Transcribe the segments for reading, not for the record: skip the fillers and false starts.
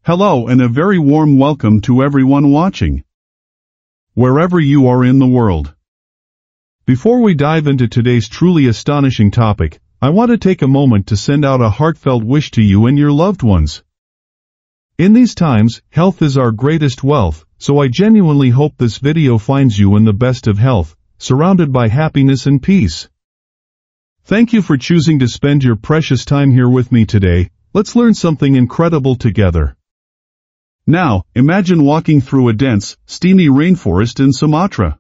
Hello and a very warm welcome to everyone watching, wherever you are in the world. Before we dive into today's truly astonishing topic, I want to take a moment to send out a heartfelt wish to you and your loved ones. In these times, health is our greatest wealth, so I genuinely hope this video finds you in the best of health, surrounded by happiness and peace. Thank you for choosing to spend your precious time here with me today. Let's learn something incredible together. Now, imagine walking through a dense, steamy rainforest in Sumatra.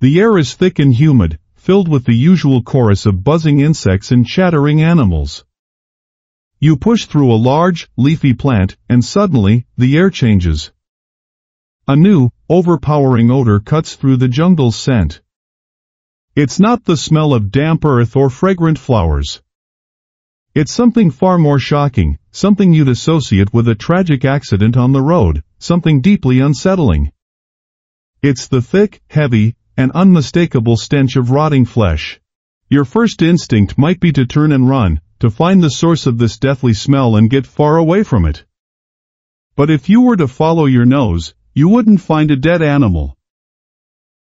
The air is thick and humid, filled with the usual chorus of buzzing insects and chattering animals. You push through a large, leafy plant, and suddenly, the air changes. A new, overpowering odor cuts through the jungle's scent. It's not the smell of damp earth or fragrant flowers. It's something far more shocking, something you'd associate with a tragic accident on the road, something deeply unsettling. It's the thick, heavy, and unmistakable stench of rotting flesh. Your first instinct might be to turn and run, to find the source of this deathly smell and get far away from it. But if you were to follow your nose, you wouldn't find a dead animal.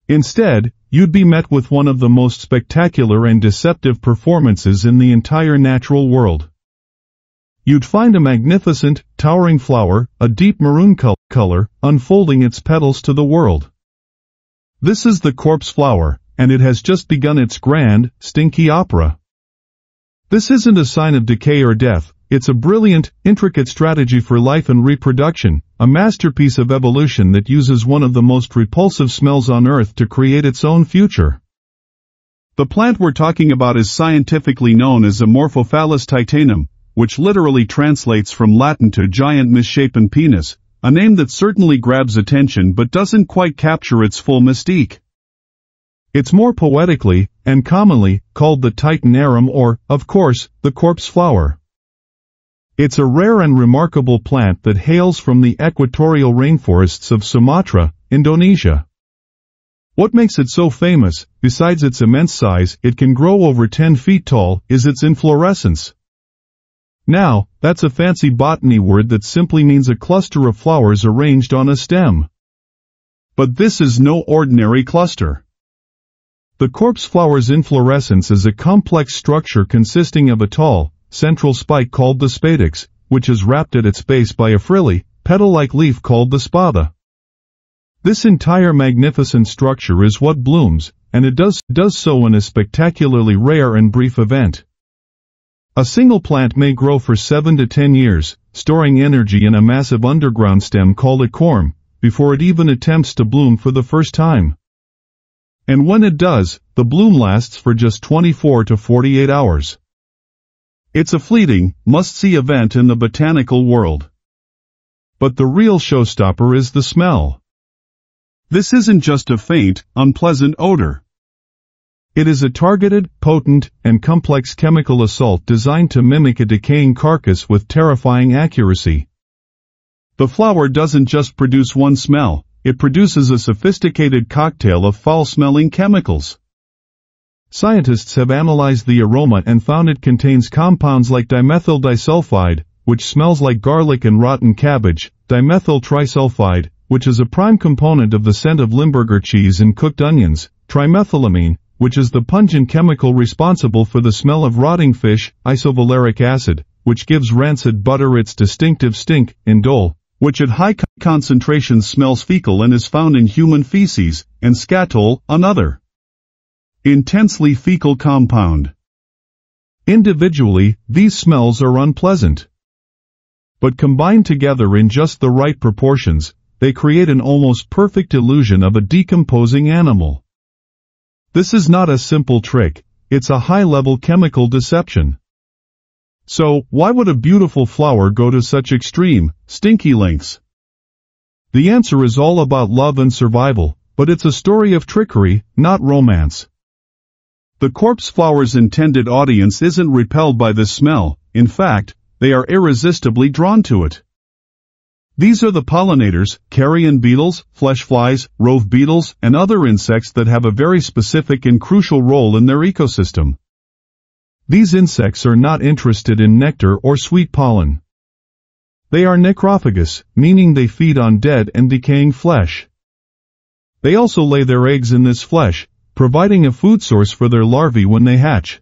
Instead, you'd be met with one of the most spectacular and deceptive performances in the entire natural world. You'd find a magnificent, towering flower, a deep maroon color, unfolding its petals to the world. This is the corpse flower, and it has just begun its grand, stinky opera. This isn't a sign of decay or death, it's a brilliant, intricate strategy for life and reproduction, a masterpiece of evolution that uses one of the most repulsive smells on Earth to create its own future. The plant we're talking about is scientifically known as Amorphophallus titanum, which literally translates from Latin to giant misshapen penis, a name that certainly grabs attention but doesn't quite capture its full mystique. It's more poetically, and commonly, called the titanarum or, of course, the corpse flower. It's a rare and remarkable plant that hails from the equatorial rainforests of Sumatra, Indonesia. What makes it so famous, besides its immense size, it can grow over 10 feet tall, is its inflorescence. Now, that's a fancy botany word that simply means a cluster of flowers arranged on a stem. But this is no ordinary cluster. The corpse flower's inflorescence is a complex structure consisting of a tall, central spike called the spadix, which is wrapped at its base by a frilly, petal-like leaf called the spatha. This entire magnificent structure is what blooms, and it does so in a spectacularly rare and brief event. A single plant may grow for 7 to 10 years, storing energy in a massive underground stem called a corm, before it even attempts to bloom for the first time. And when it does, the bloom lasts for just 24 to 48 hours. It's a fleeting, must-see event in the botanical world. But the real showstopper is the smell. This isn't just a faint, unpleasant odor. It is a targeted, potent, and complex chemical assault designed to mimic a decaying carcass with terrifying accuracy. The flower doesn't just produce one smell, it produces a sophisticated cocktail of foul-smelling chemicals. Scientists have analyzed the aroma and found it contains compounds like dimethyl disulfide, which smells like garlic and rotten cabbage, dimethyl trisulfide, which is a prime component of the scent of Limburger cheese and cooked onions, trimethylamine, which is the pungent chemical responsible for the smell of rotting fish, isovaleric acid, which gives rancid butter its distinctive stink, indole, which at high concentrations smells fecal and is found in human feces, and scatol, another intensely fecal compound. Individually, these smells are unpleasant. But combined together in just the right proportions, they create an almost perfect illusion of a decomposing animal. This is not a simple trick, it's a high-level chemical deception. So, why would a beautiful flower go to such extreme, stinky lengths? The answer is all about love and survival, but it's a story of trickery, not romance. The corpse flower's intended audience isn't repelled by the smell, in fact, they are irresistibly drawn to it. These are the pollinators, carrion beetles, flesh flies, rove beetles, and other insects that have a very specific and crucial role in their ecosystem. These insects are not interested in nectar or sweet pollen. They are necrophagous, meaning they feed on dead and decaying flesh. They also lay their eggs in this flesh, providing a food source for their larvae when they hatch.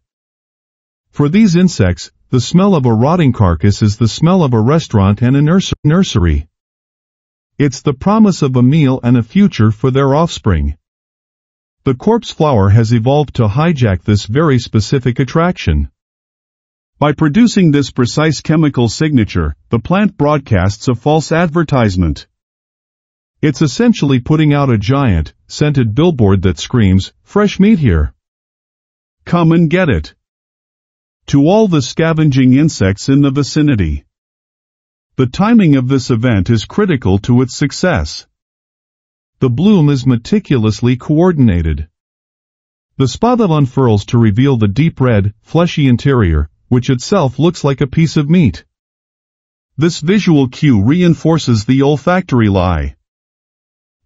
For these insects, the smell of a rotting carcass is the smell of a restaurant and a nursery. It's the promise of a meal and a future for their offspring. The corpse flower has evolved to hijack this very specific attraction. By producing this precise chemical signature, the plant broadcasts a false advertisement. It's essentially putting out a giant, scented billboard that screams, "Fresh meat here. Come and get it," to all the scavenging insects in the vicinity. The timing of this event is critical to its success. The bloom is meticulously coordinated. The spathe unfurls to reveal the deep red, fleshy interior, which itself looks like a piece of meat. This visual cue reinforces the olfactory lie.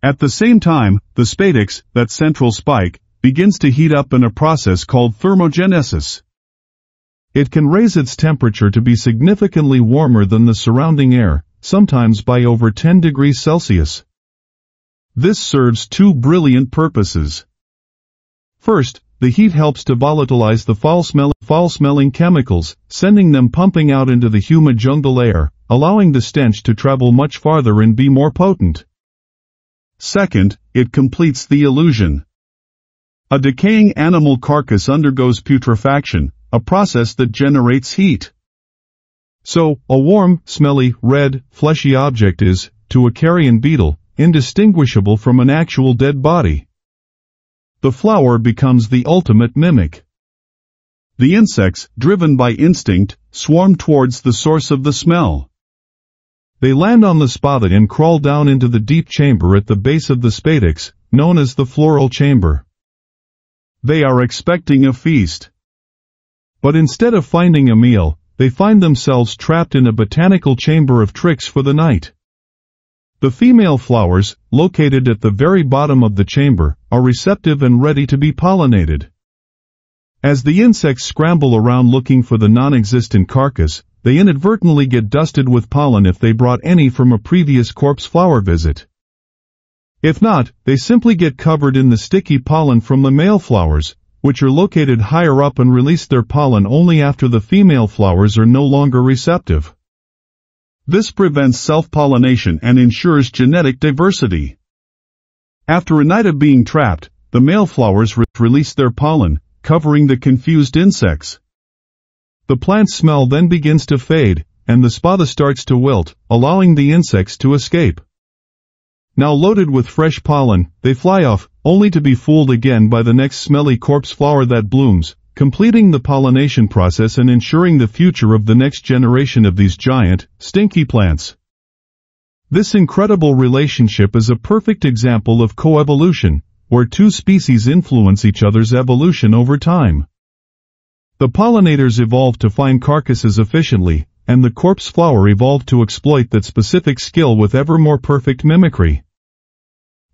At the same time, the spadix, that central spike, begins to heat up in a process called thermogenesis. It can raise its temperature to be significantly warmer than the surrounding air, sometimes by over 10 degrees Celsius. This serves two brilliant purposes. First, the heat helps to volatilize the foul-smelling chemicals, sending them pumping out into the humid jungle air, allowing the stench to travel much farther and be more potent. Second, it completes the illusion. A decaying animal carcass undergoes putrefaction, a process that generates heat. So, a warm, smelly, red, fleshy object is, to a carrion beetle, indistinguishable from an actual dead body. The flower becomes the ultimate mimic. The insects, driven by instinct, swarm towards the source of the smell. They land on the spathe and crawl down into the deep chamber at the base of the spadix, known as the floral chamber. They are expecting a feast. But instead of finding a meal, they find themselves trapped in a botanical chamber of tricks for the night. The female flowers, located at the very bottom of the chamber, are receptive and ready to be pollinated. As the insects scramble around looking for the non-existent carcass, they inadvertently get dusted with pollen if they brought any from a previous corpse flower visit. If not, they simply get covered in the sticky pollen from the male flowers, which are located higher up and release their pollen only after the female flowers are no longer receptive. This prevents self-pollination and ensures genetic diversity. After a night of being trapped, the male flowers release their pollen, covering the confused insects. The plant's smell then begins to fade, and the spathe starts to wilt, allowing the insects to escape. Now loaded with fresh pollen, they fly off, only to be fooled again by the next smelly corpse flower that blooms, completing the pollination process and ensuring the future of the next generation of these giant, stinky plants. This incredible relationship is a perfect example of coevolution, where two species influence each other's evolution over time. The pollinators evolved to find carcasses efficiently, and the corpse flower evolved to exploit that specific skill with ever more perfect mimicry.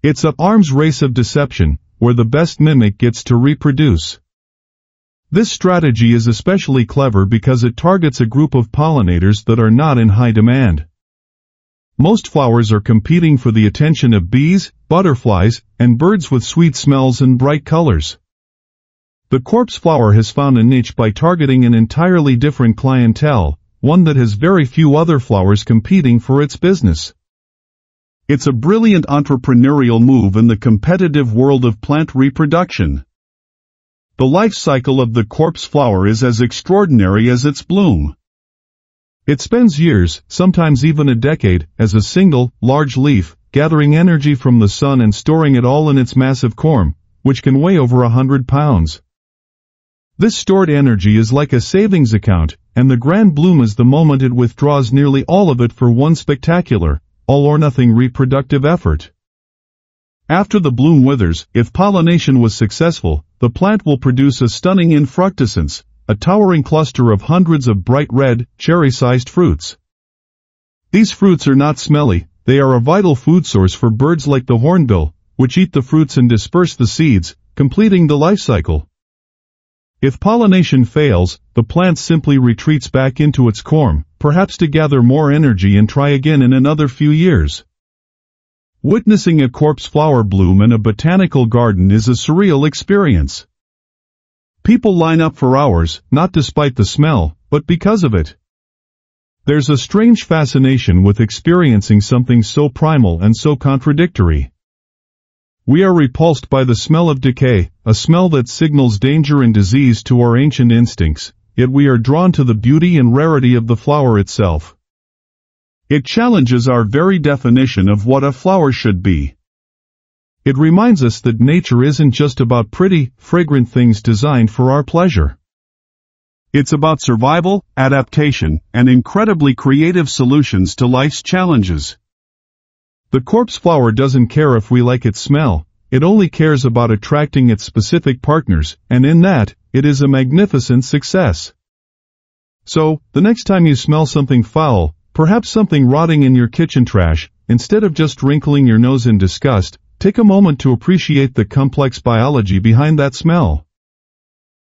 It's an arms race of deception, where the best mimic gets to reproduce. This strategy is especially clever because it targets a group of pollinators that are not in high demand. Most flowers are competing for the attention of bees, butterflies, and birds with sweet smells and bright colors. The corpse flower has found a niche by targeting an entirely different clientele, one that has very few other flowers competing for its business. It's a brilliant entrepreneurial move in the competitive world of plant reproduction. The life cycle of the corpse flower is as extraordinary as its bloom. It spends years, sometimes even a decade, as a single, large leaf, gathering energy from the sun and storing it all in its massive corm, which can weigh over 100 pounds. This stored energy is like a savings account, and the grand bloom is the moment it withdraws nearly all of it for one spectacular, all-or-nothing reproductive effort. After the bloom withers, if pollination was successful, the plant will produce a stunning infructescence, a towering cluster of hundreds of bright red, cherry-sized fruits. These fruits are not smelly, they are a vital food source for birds like the hornbill, which eat the fruits and disperse the seeds, completing the life cycle. If pollination fails, the plant simply retreats back into its corm, perhaps to gather more energy and try again in another few years. Witnessing a corpse flower bloom in a botanical garden is a surreal experience. People line up for hours, not despite the smell, but because of it. There's a strange fascination with experiencing something so primal and so contradictory. We are repulsed by the smell of decay, a smell that signals danger and disease to our ancient instincts, yet we are drawn to the beauty and rarity of the flower itself. It challenges our very definition of what a flower should be. It reminds us that nature isn't just about pretty, fragrant things designed for our pleasure. It's about survival, adaptation, and incredibly creative solutions to life's challenges. The corpse flower doesn't care if we like its smell, it only cares about attracting its specific partners, and in that, it is a magnificent success. So, the next time you smell something foul, perhaps something rotting in your kitchen trash, instead of just wrinkling your nose in disgust, take a moment to appreciate the complex biology behind that smell.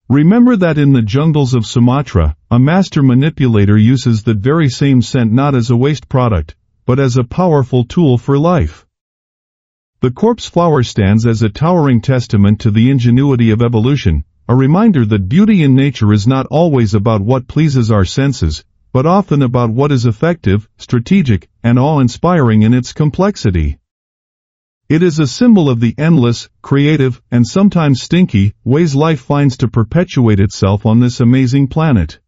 Remember that in the jungles of Sumatra, a master manipulator uses that very same scent not as a waste product, but as a powerful tool for life. The corpse flower stands as a towering testament to the ingenuity of evolution, a reminder that beauty in nature is not always about what pleases our senses, but often about what is effective, strategic, and awe-inspiring in its complexity. It is a symbol of the endless, creative, and sometimes stinky ways life finds to perpetuate itself on this amazing planet.